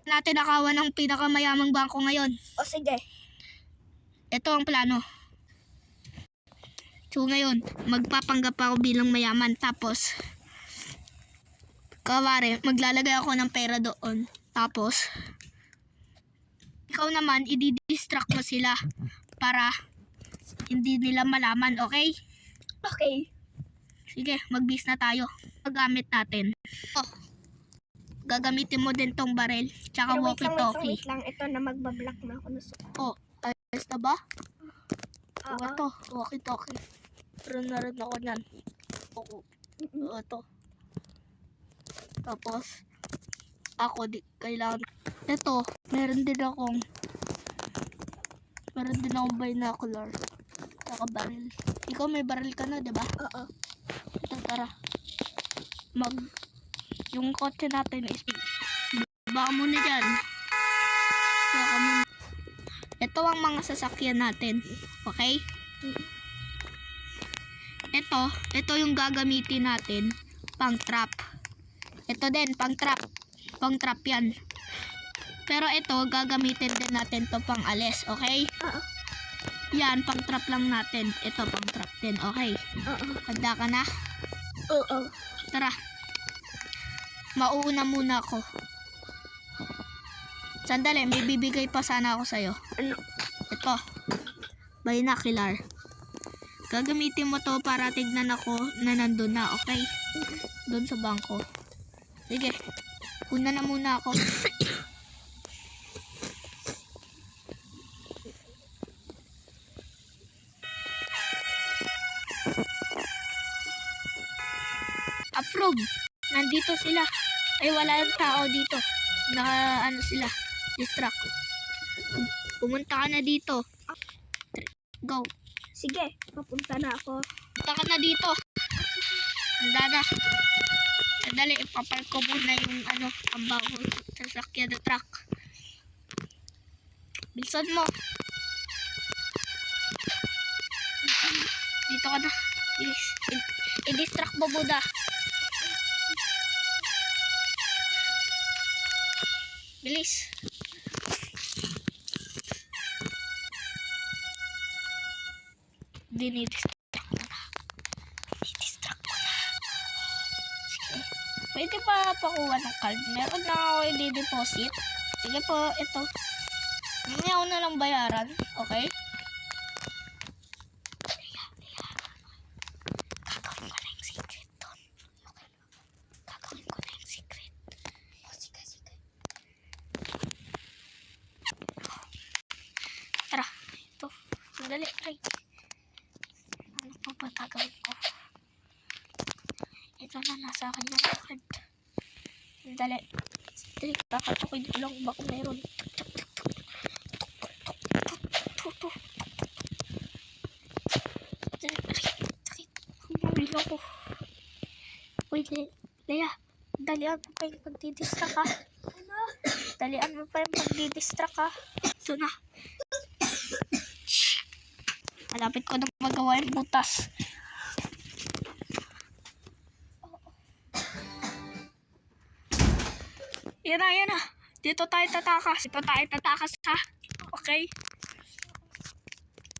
natin nakawan ng pinakamayamang bangko ngayon. O sige. Ito ang plano. So ngayon, magpapanggap ako bilang mayaman. Tapos, kawari, maglalagay ako ng pera doon. Tapos, ikaw naman, i-distract mo sila para hindi nila malaman, okay? Okay. Sige, mag-bis na tayo. Magamit natin. Oh, gagamitin mo din tong baril, tsaka Pero walkie-talkie. wait lang. Ito na magbablock na ako. Oh, ayos na ba? Oo. Ito, walkie-talkie. Meron na rin ako nyan. Oo, ito. Tapos, ako, kailangan. Ito, meron din akong binocular. Tsaka baril. Ikaw may baril ka na, di ba? Oo. Ito, tara. Yung kotse natin is baka muna dyan. Baka muna. Ito ang mga sasakyan natin. Okay? Ito yung gagamitin natin pang trap. Ito din, pang trap. Pang trap yan. Pero ito, gagamitin din natin to pang alis. Okay? Oo. Yan, pang trap lang natin. Ito, pang trap din. Okay? Oo. Handa ka na? Oo. Tara. Mauuna muna ako. Sandali, may bibigay pa sana ako sa'yo. Ano? Ito. Binocular. Gagamitin mo to para tignan ako na nandun na, okay? Doon sa bangko. Sige. Una na muna ako. Approve. Nandito sila. Ay, wala yung tao dito. Ano sila. Distract. Pumunta ka na dito. Go. Sige, papunta na ako. Punta ka na dito. Handa na. Sandali, ipapark ko muna yung ang bago sasakyan na truck. Bilisan mo. Dito ka na. Bilis. I-distract mo muna. Bilis. Dinidistract mo na. Dinidistract mo na. Sige. Pwede pa pakuha ng card. Meron lang ako i-deposit. Sige po, ito. Mamaya ko na lang bayaran. Okay? Gagawin ko na yung secret doon. Okay? Gagawin ko na yung secret. O, sige. Tara, ito. Sandali, ay. Ano pa ba gagawin ko? Ito na, nasa akin yung card. Sandali. Kakatukin ko lang baka meron. Sakit. Humuli ako. Uy, Leia. Dalian mo pa yung pagdidistract ka. Dalian mo pa yung pagdidistract ka. Ito na. Malapit ko na magawa yung butas. Yan na. Dito tayo tatakas. Ha? Okay?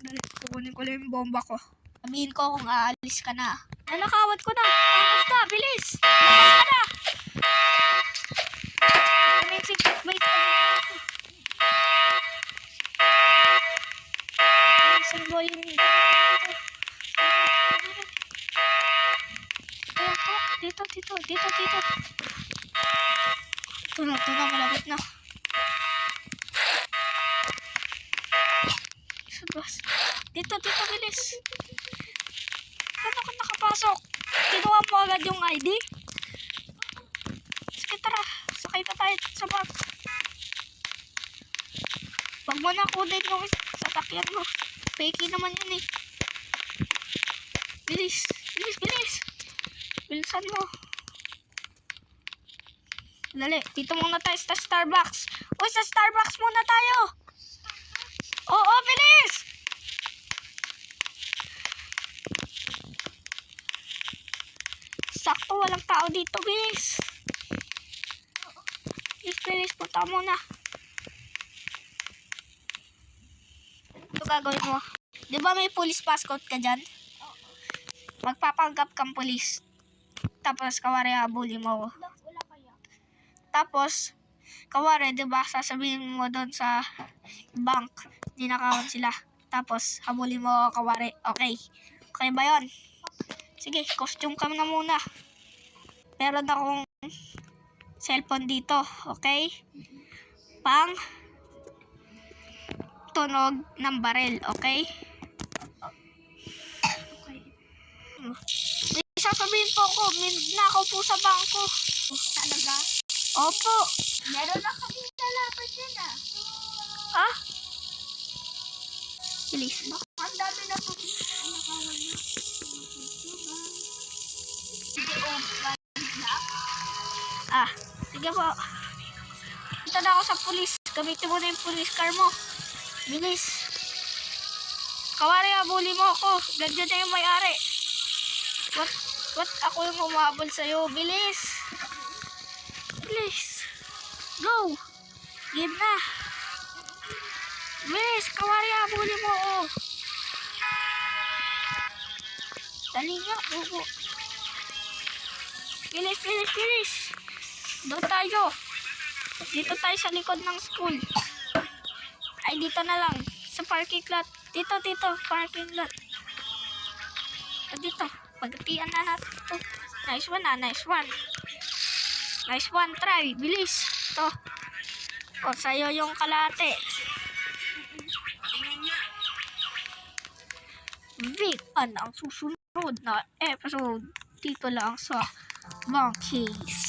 Dali, kukunin ko lang yung bomba ko. Sabihin ko kung aalis ka na. Nanakawat ko na. Takas na. Bilis. Takas ka na. Wait. Saan mo yung... Dito. Ito na, malapit na. Dito, bilis. Ano ka nakapasok? Kinuha mo agad yung ID? Sige, tara. Sakay na tayo sa bus. Wag mo na kunin yung sasakyan mo. Fake naman yun eh. Bilis. Bilisan mo. Dali, dito muna tayo sa Starbucks. Uy, sa Starbucks muna tayo. Oo, bilis! Sakto, walang tao dito, bilis. bilis. Punta ka muna. Ito gagawin mo. Di ba may police passport ka dyan? Magpapanggap kang police. Tapos, kawari, habulin mo ako. Wala kaya. Tapos, kawari, di ba, sasabihin mo doon sa bank, ninakawan sila. Tapos, habulin mo ako, kawari. Okay. Okay ba yun? Sige, costume ka na muna. Meron akong cellphone dito. Okay? Pang tunog ng baril. Okay? Okay. May sasabihin po ko, nakaw po sa bangko. Talaga? Opo. Meron na kami lalaban yan ah. Ah? Bilis. Ang dami na po. Ang nakawan niya. Hindi o, Ah, sige po. Punta na ako sa pulis. Gamitin mo na yung police car mo. Bilis. Kawari, habulin mo ako. Ganyan na yung may-ari. What? Ako yung humabol sa'yo. Bilis. Bilis. Go. Game na. Bilis. Kawari, habulin mo ako. Dali nga. Bubo. Bilis, bilis, bilis. Doon tayo. Dito tayo sa likod ng school. Ay, dito na lang. Sa parking lot. Dito, parking lot. Dito. Pagkatian na natin ito. Nice one ah, nice one. Nice one, try. Bilis. Ito. O, sa'yo yung kalate. Vic, ang susunod na episode dito lang sa Monkeys.